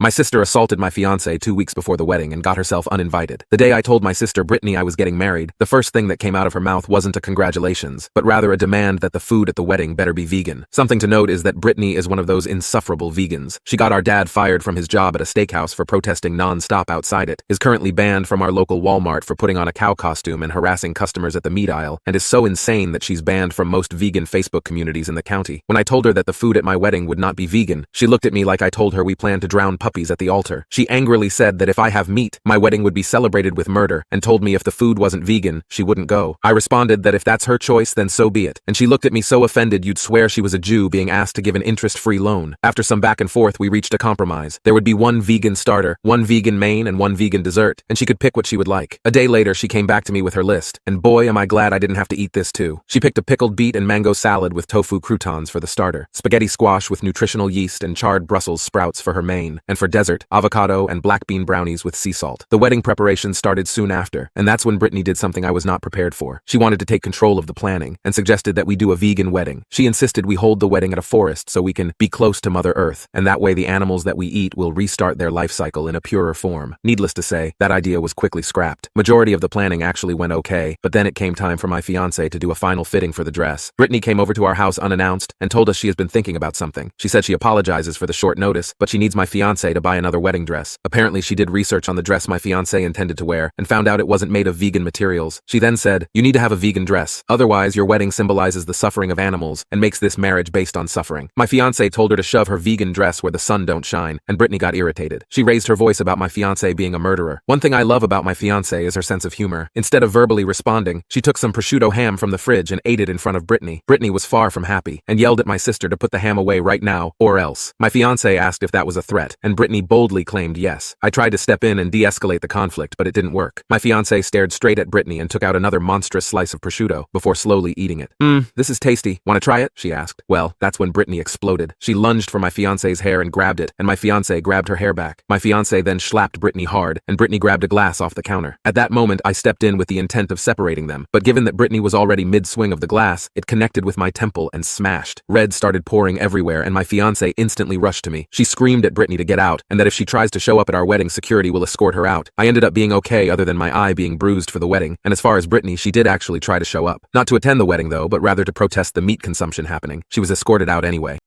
My sister assaulted my fiance 2 weeks before the wedding and got herself uninvited. The day I told my sister Brittany I was getting married, the first thing that came out of her mouth wasn't a congratulations, but rather a demand that the food at the wedding better be vegan. Something to note is that Brittany is one of those insufferable vegans. She got our dad fired from his job at a steakhouse for protesting non-stop outside it, is currently banned from our local Walmart for putting on a cow costume and harassing customers at the meat aisle, and is so insane that she's banned from most vegan Facebook communities in the county. When I told her that the food at my wedding would not be vegan, she looked at me like I told her we planned to drown puppies at the altar. She angrily said that if I have meat, my wedding would be celebrated with murder, and told me if the food wasn't vegan, she wouldn't go. I responded that if that's her choice, then so be it, and she looked at me so offended you'd swear she was a Jew being asked to give an interest-free loan. After some back and forth, we reached a compromise. There would be one vegan starter, one vegan main, and one vegan dessert, and she could pick what she would like. A day later, she came back to me with her list, and boy am I glad I didn't have to eat this too. She picked a pickled beet and mango salad with tofu croutons for the starter, spaghetti squash with nutritional yeast and charred Brussels sprouts for her main, and for dessert, avocado and black bean brownies with sea salt. The wedding preparations started soon after, and that's when Brittany did something I was not prepared for. She wanted to take control of the planning, and suggested that we do a vegan wedding. She insisted we hold the wedding at a forest so we can be close to Mother Earth, and that way the animals that we eat will restart their life cycle in a purer form. Needless to say, that idea was quickly scrapped. Majority of the planning actually went okay, but then it came time for my fiance to do a final fitting for the dress. Brittany came over to our house unannounced and told us she has been thinking about something. She said she apologizes for the short notice, but she needs my fiance to buy another wedding dress. Apparently she did research on the dress my fiance intended to wear and found out it wasn't made of vegan materials. She then said, "You need to have a vegan dress, otherwise your wedding symbolizes the suffering of animals and makes this marriage based on suffering." My fiance told her to shove her vegan dress where the sun don't shine, and Brittany got irritated. She raised her voice about my fiance being a murderer. One thing I love about my fiance is her sense of humor. Instead of verbally responding, she took some prosciutto ham from the fridge and ate it in front of Brittany. Brittany was far from happy and yelled at my sister to put the ham away right now, or else. My fiance asked if that was a threat, and Brittany boldly claimed yes. I tried to step in and de-escalate the conflict, but it didn't work. My fiance stared straight at Brittany and took out another monstrous slice of prosciutto before slowly eating it. This is tasty. Want to try it?" she asked. Well, that's when Brittany exploded. She lunged for my fiance's hair and grabbed it, and my fiance grabbed her hair back. My fiance then slapped Brittany hard, and Brittany grabbed a glass off the counter. At that moment, I stepped in with the intent of separating them, but given that Brittany was already mid-swing of the glass, it connected with my temple and smashed. Red started pouring everywhere, and my fiance instantly rushed to me. She screamed at Brittany to get out, and that if she tries to show up at our wedding, security will escort her out. I ended up being okay other than my eye being bruised for the wedding, and as far as Brittany, she did actually try to show up. Not to attend the wedding though, but rather to protest the meat consumption happening. She was escorted out anyway.